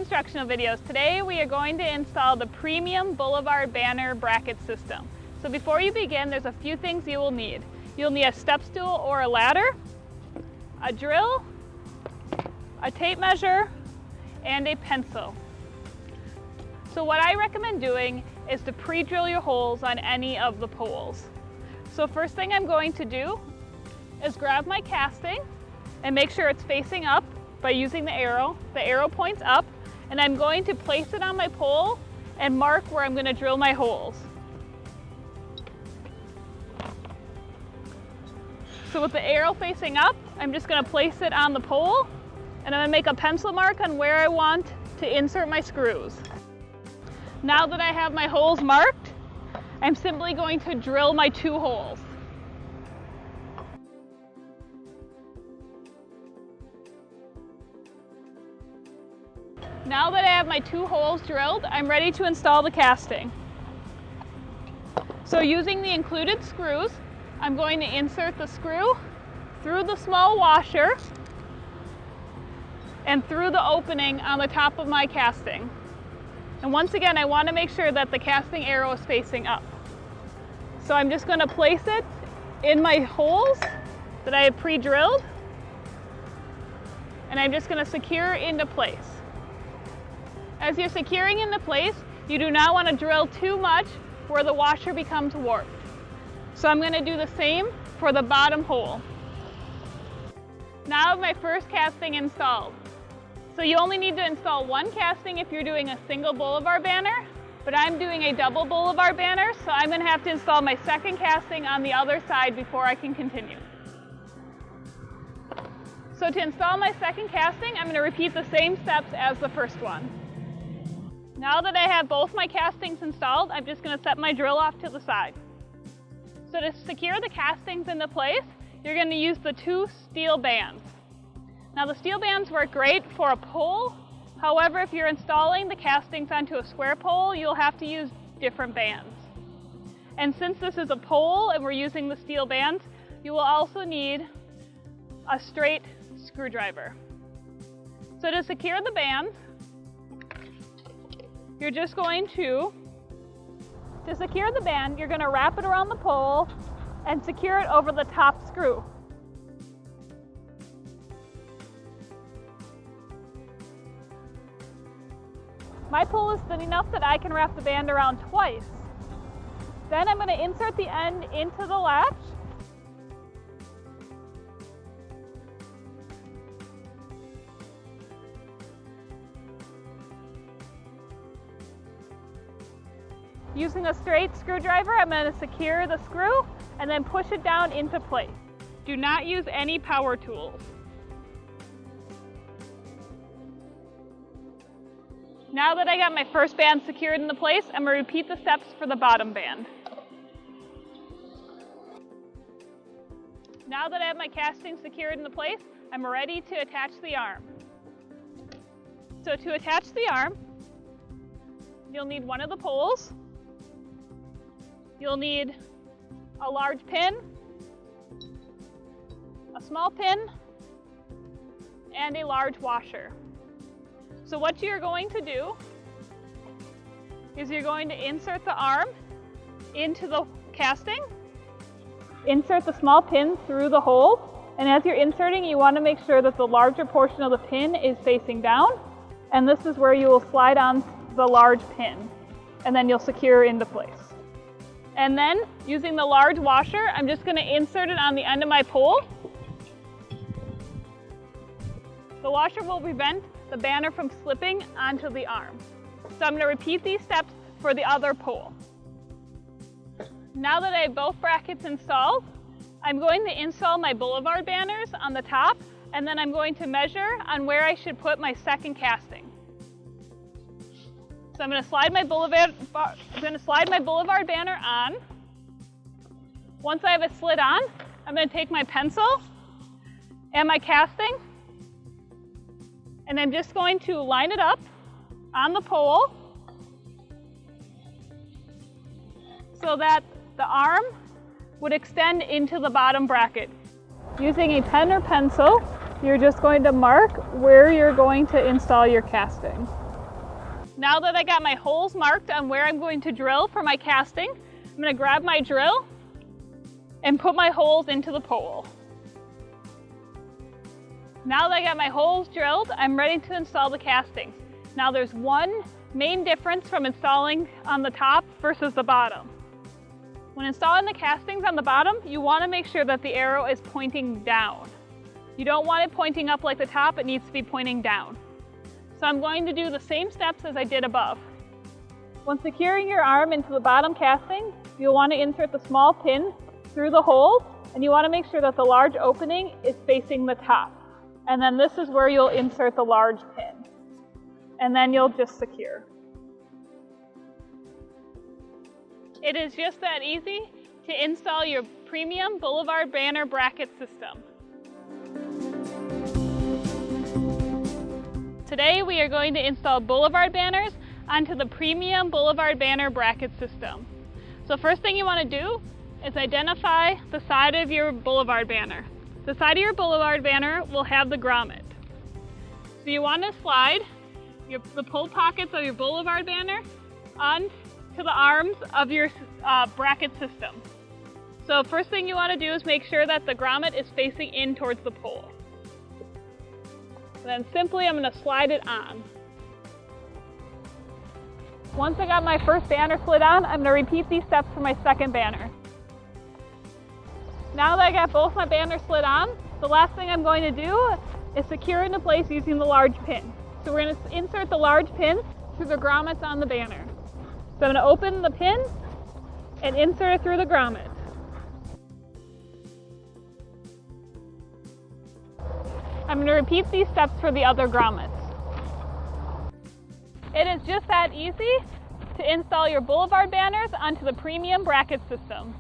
instructional videos. Today we are going to install the premium boulevard banner bracket system. So before you begin, there's a few things you will need. You'll need a step stool or a ladder, a drill, a tape measure, and a pencil. So what I recommend doing is to pre-drill your holes on any of the poles. So first thing I'm going to do is grab my casting and make sure it's facing up by using the arrow. The arrow points up, and I'm going to place it on my pole and mark where I'm going to drill my holes. So with the arrow facing up, I'm just going to place it on the pole, and I'm going to make a pencil mark on where I want to insert my screws. Now that I have my holes marked, I'm simply going to drill my 2 holes. Now that I have my 2 holes drilled, I'm ready to install the casting. So using the included screws, I'm going to insert the screw through the small washer and through the opening on the top of my casting. And once again, I want to make sure that the casting arrow is facing up. So I'm just going to place it in my holes that I have pre-drilled, and I'm just going to secure into place. As you're securing into place, you do not want to drill too much where the washer becomes warped. So I'm going to do the same for the bottom hole. Now I have my first casting installed. So you only need to install 1 casting if you're doing a single boulevard banner, but I'm doing a double boulevard banner, so I'm going to have to install my second casting on the other side before I can continue. So to install my second casting, I'm going to repeat the same steps as the first one. Now that I have both my castings installed, I'm just going to set my drill off to the side. So to secure the castings into place, you're going to use the 2 steel bands. Now the steel bands work great for a pole. However, if you're installing the castings onto a square pole, you'll have to use different bands. And since this is a pole and we're using the steel bands, you will also need a straight screwdriver. So to secure the bands, you're just going to secure the band, you're going to wrap it around the pole and secure it over the top screw. My pole is thin enough that I can wrap the band around twice. Then I'm going to insert the end into the latch. Using a straight screwdriver, I'm going to secure the screw and then push it down into place. Do not use any power tools. Now that I got my first band secured into place, I'm going to repeat the steps for the bottom band. Now that I have my casting secured into place, I'm ready to attach the arm. So to attach the arm, you'll need one of the poles. You'll need a large pin, a small pin, and a large washer. So what you're going to do is you're going to insert the arm into the casting, insert the small pin through the hole, and as you're inserting, you want to make sure that the larger portion of the pin is facing down, and this is where you will slide on the large pin, and then you'll secure into place. And then, using the large washer, I'm just going to insert it on the end of my pole. The washer will prevent the banner from slipping onto the arm. So I'm going to repeat these steps for the other pole. Now that I have both brackets installed, I'm going to install my boulevard banners on the top, and then I'm going to measure on where I should put my second casting. So I'm going to slide my boulevard banner on. Once I have it slid on, I'm going to take my pencil and my casting, and I'm just going to line it up on the pole so that the arm would extend into the bottom bracket. Using a pen or pencil, you're just going to mark where you're going to install your casting. Now that I got my holes marked on where I'm going to drill for my casting, I'm going to grab my drill and put my holes into the pole. Now that I got my holes drilled, I'm ready to install the castings. Now there's one main difference from installing on the top versus the bottom. When installing the castings on the bottom, you want to make sure that the arrow is pointing down. You don't want it pointing up like the top, it needs to be pointing down. So I'm going to do the same steps as I did above. When securing your arm into the bottom casting, you'll want to insert the small pin through the holes, and you want to make sure that the large opening is facing the top. And then this is where you'll insert the large pin. And then you'll just secure. It is just that easy to install your premium Boulevard banner bracket system. Today we are going to install Boulevard banners onto the premium Boulevard banner bracket system. So first thing you want to do is identify the side of your Boulevard banner. The side of your Boulevard banner will have the grommet. So you want to slide the pull pockets of your Boulevard banner onto the arms of your bracket system. So first thing you want to do is make sure that the grommet is facing in towards the pole. And then simply I'm going to slide it on. Once I got my first banner slid on, I'm going to repeat these steps for my second banner. Now that I got both my banners slid on, the last thing I'm going to do is secure it into place using the large pin. So we're going to insert the large pin through the grommets on the banner. So I'm going to open the pin and insert it through the grommet. I'm going to repeat these steps for the other grommets. It is just that easy to install your Boulevard banners onto the premium bracket system.